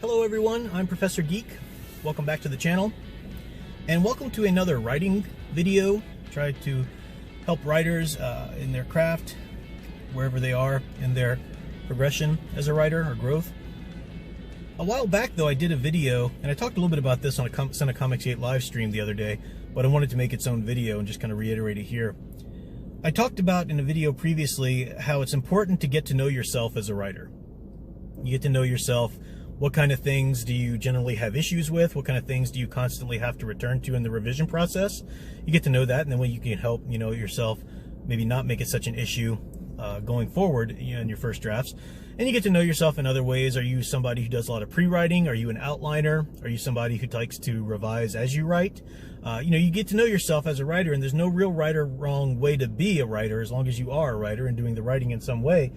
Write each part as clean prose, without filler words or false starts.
Hello everyone, I'm Professor Geek. Welcome back to the channel. And welcome to another writing video. Try to help writers in their craft, wherever they are in their progression as a writer or growth. A while back though, I did a video, and I talked a little bit about this on a Son of Comics 8 live stream the other day, but I wanted to make its own video and just kind of reiterate it here. I talked about in a video previously how it's important to get to know yourself as a writer. You get to know yourself. What kind of things do you generally have issues with? What kind of things do you constantly have to return to in the revision process? You get to know that, and then when you can help yourself maybe not make it such an issue going forward in your first drafts. And you get to know yourself in other ways. Are you somebody who does a lot of pre-writing? Are you an outliner? Are you somebody who likes to revise as you write? You get to know yourself as a writer, and there's no real right or wrong way to be a writer as long as you are a writer and doing the writing in some way.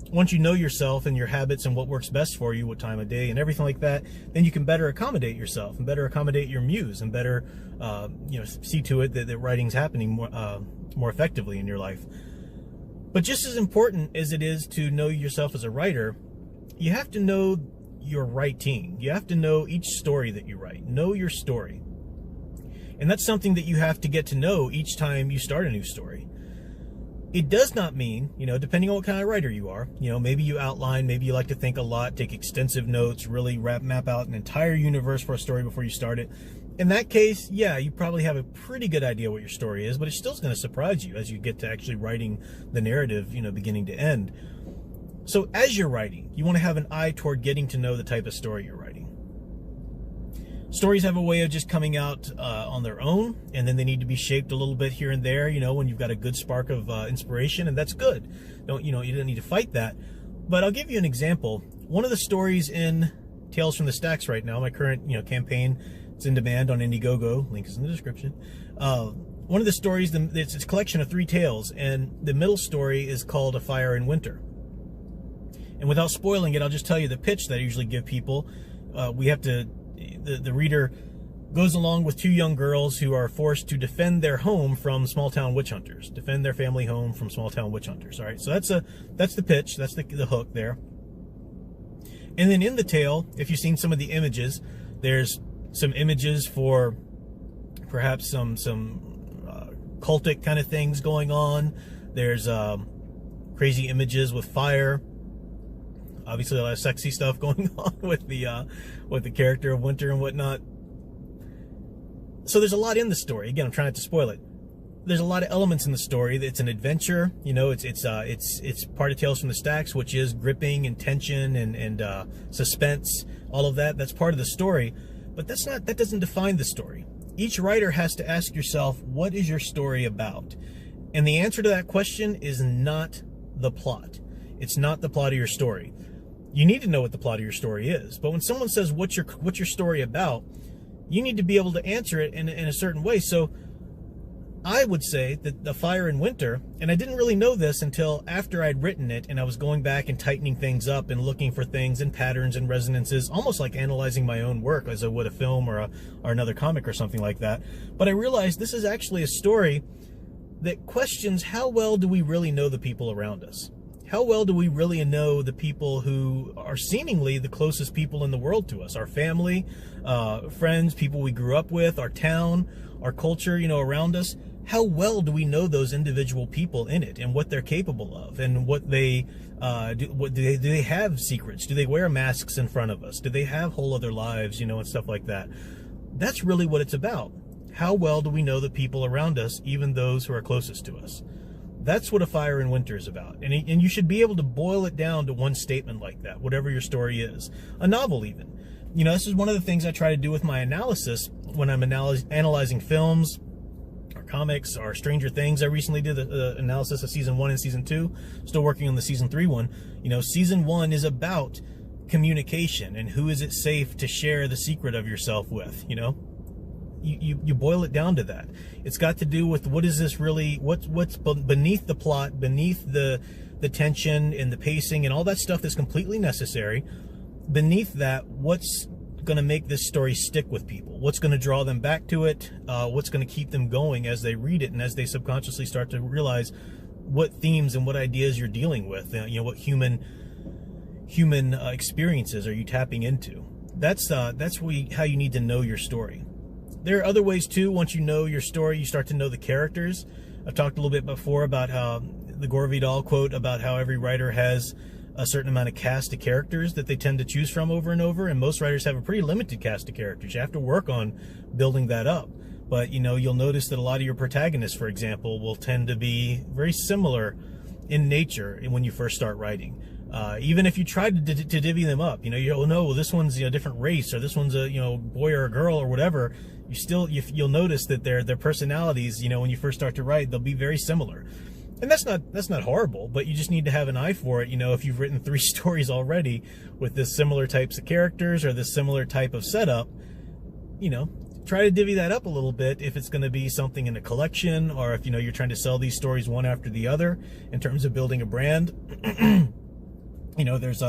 Once you know yourself and your habits and what works best for you, what time of day and everything like that, then you can better accommodate yourself and better accommodate your muse and better, see to it that writing's happening more effectively in your life. But just as important as it is to know yourself as a writer, you have to know your writing. You have to know each story that you write. Know your story. And that's something that you have to get to know each time you start a new story. It does not mean, depending on what kind of writer you are, maybe you outline, maybe you like to think a lot, take extensive notes, really map out an entire universe for a story before you start it. In that case, yeah, you probably have a pretty good idea what your story is, but it's still going to surprise you as you get to actually writing the narrative, beginning to end. So as you're writing, you want to have an eye toward getting to know the type of story you're writing. Stories have a way of just coming out on their own, and then they need to be shaped a little bit here and there, when you've got a good spark of inspiration, and that's good. You don't need to fight that. But I'll give you an example. One of the stories in Tales from the Stacks right now, my current campaign, it's in demand on Indiegogo, link is in the description. One of the stories, it's a collection of 3 tales, and the middle story is called A Fire in Winter. And without spoiling it, I'll just tell you the pitch that I usually give people. The reader goes along with 2 young girls who are forced to defend their home from small-town witch hunters. Defend their family home from small-town witch hunters. All right, so that's the pitch. That's the hook there. And then in the tale, if you've seen some of the images, there's some images for perhaps some cultic kind of things going on. There's crazy images with fire. Obviously, a lot of sexy stuff going on with the character of Winter and whatnot. So there's a lot in the story. Again, I'm trying not to spoil it. There's a lot of elements in the story. It's an adventure. It's part of Tales from the Stacks, which is gripping and tension and suspense. All of that. That's part of the story. But that doesn't define the story. Each writer has to ask yourself, what is your story about? And the answer to that question is not the plot. It's not the plot of your story. You need to know what the plot of your story is. But when someone says, what's your story about, you need to be able to answer it in a certain way. So I would say that The Fire in Winter, and I didn't really know this until after I'd written it, and I was going back and tightening things up and looking for things and patterns and resonances, almost like analyzing my own work as I would a film or another comic or something like that. But I realized this is actually a story that questions how well do we really know the people around us? How well do we really know the people who are seemingly the closest people in the world to us? Our family, friends, people we grew up with, our town, our culture, around us. How well do we know those individual people in it and what they're capable of and what they do they have secrets? Do they wear masks in front of us? Do they have whole other lives, and stuff like that? That's really what it's about. How well do we know the people around us, even those who are closest to us? That's what A Fire in Winter is about. And you should be able to boil it down to one statement like that, whatever your story is. A novel even. This is one of the things I try to do with my analysis when I'm analyzing films or comics or Stranger Things. I recently did the analysis of season 1 and season 2. Still working on the season 3 one. Season 1 is about communication and who is it safe to share the secret of yourself with, You boil it down to that. It's got to do with what is this really, what's beneath the plot, beneath the tension and the pacing and all that stuff that's completely necessary. Beneath that, what's going to make this story stick with people? What's going to draw them back to it? What's going to keep them going as they read it and as they subconsciously start to realize what themes and what ideas you're dealing with? What human human experiences are you tapping into? That's how you need to know your story. There are other ways too. Once you know your story, you start to know the characters. I've talked a little bit before about how the Gore Vidal quote about how every writer has a certain amount of cast of characters that they tend to choose from over and over, and most writers have a pretty limited cast of characters. You have to work on building that up. But, you'll notice that a lot of your protagonists, for example, will tend to be very similar in nature when you first start writing. Even if you try to divvy them up, you'll know, well, this one's a different race, or this one's a boy or a girl or whatever. You'll notice that their personalities, when you first start to write, they'll be very similar. And that's not horrible, but you just need to have an eye for it. If you've written 3 stories already with this similar types of characters or this similar type of setup, try to divvy that up a little bit if it's going to be something in a collection, or if you're trying to sell these stories one after the other in terms of building a brand. There's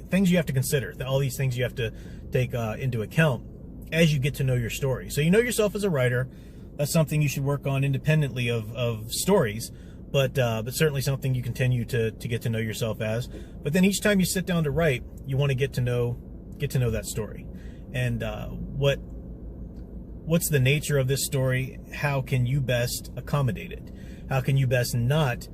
things you have to consider. All these things you have to take into account as you get to know your story. So you know yourself as a writer. That's something you should work on independently of stories, but certainly something you continue to get to know yourself as. But then each time you sit down to write, you want to get to know that story, and what's the nature of this story? How can you best accommodate it? How can you best not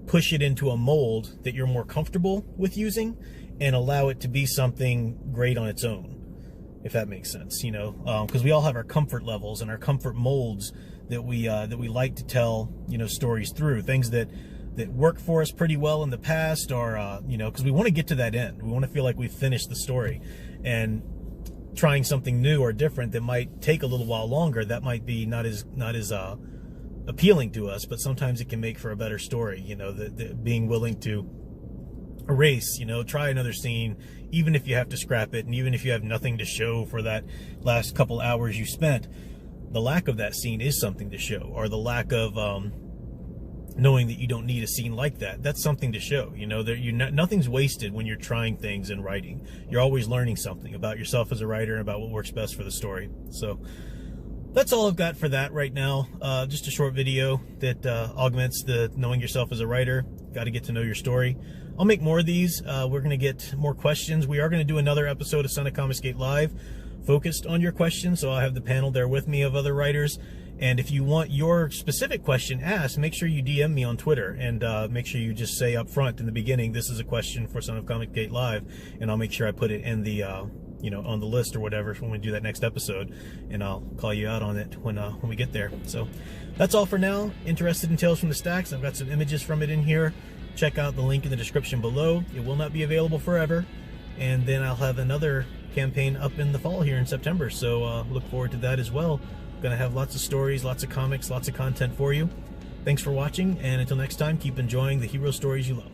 push it into a mold that you're more comfortable with using, and allow it to be something great on its own, if that makes sense, because we all have our comfort levels and our comfort molds that we like to tell, stories through, things that work for us pretty well in the past, or, because we want to get to that end. We want to feel like we've finished the story, and trying something new or different that might take a little while longer, that might be not as appealing to us, but sometimes it can make for a better story. The being willing to erase, try another scene, even if you have to scrap it, and even if you have nothing to show for that last couple hours you spent, the lack of that scene is something to show, or the lack of knowing that you don't need a scene like that, that's something to show. Nothing's wasted when you're trying things in writing. You're always learning something about yourself as a writer and about what works best for the story. So that's all I've got for that right now. Just a short video that augments the knowing yourself as a writer. Got to get to know your story. I'll make more of these. We're going to get more questions. We are going to do another episode of Son of Comics Gate Live focused on your questions, so I'll have the panel there with me of other writers. And if you want your specific question asked, make sure you DM me on Twitter, and make sure you just say up front in the beginning, this is a question for Son of Comics Gate Live, and I'll make sure I put it in the on the list or whatever when we do that next episode, and I'll call you out on it when we get there. So that's all for now. Interested in Tales from the Stacks? I've got some images from it in here. Check out the link in the description below. It will not be available forever, and then I'll have another campaign up in the fall here in September, so look forward to that as well. Gonna have lots of stories, lots of comics, lots of content for you. Thanks for watching, and until next time, keep enjoying the hero stories you love.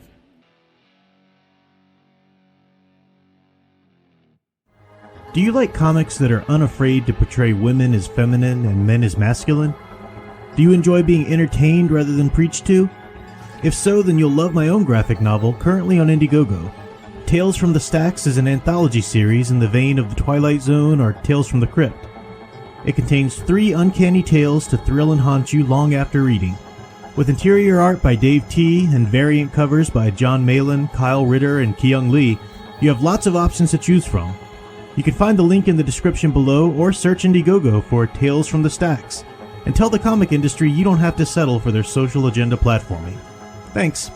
Do you like comics that are unafraid to portray women as feminine and men as masculine? Do you enjoy being entertained rather than preached to? If so, then you'll love my own graphic novel, currently on Indiegogo. Tales from the Stacks is an anthology series in the vein of The Twilight Zone or Tales from the Crypt. It contains 3 uncanny tales to thrill and haunt you long after reading. With interior art by Dave T. and variant covers by John Malin, Kyle Ritter, and Kyung Lee, you have lots of options to choose from. You can find the link in the description below, or search Indiegogo for Tales from the Stacks, and tell the comic industry you don't have to settle for their social agenda platforming. Thanks.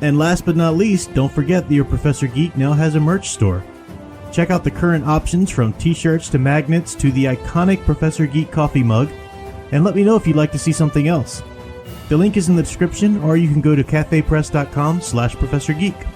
And last but not least, don't forget that your Professor Geek now has a merch store. Check out the current options from t-shirts to magnets to the iconic Professor Geek coffee mug, and let me know if you'd like to see something else. The link is in the description, or you can go to cafepress.com/ProfessorGeek.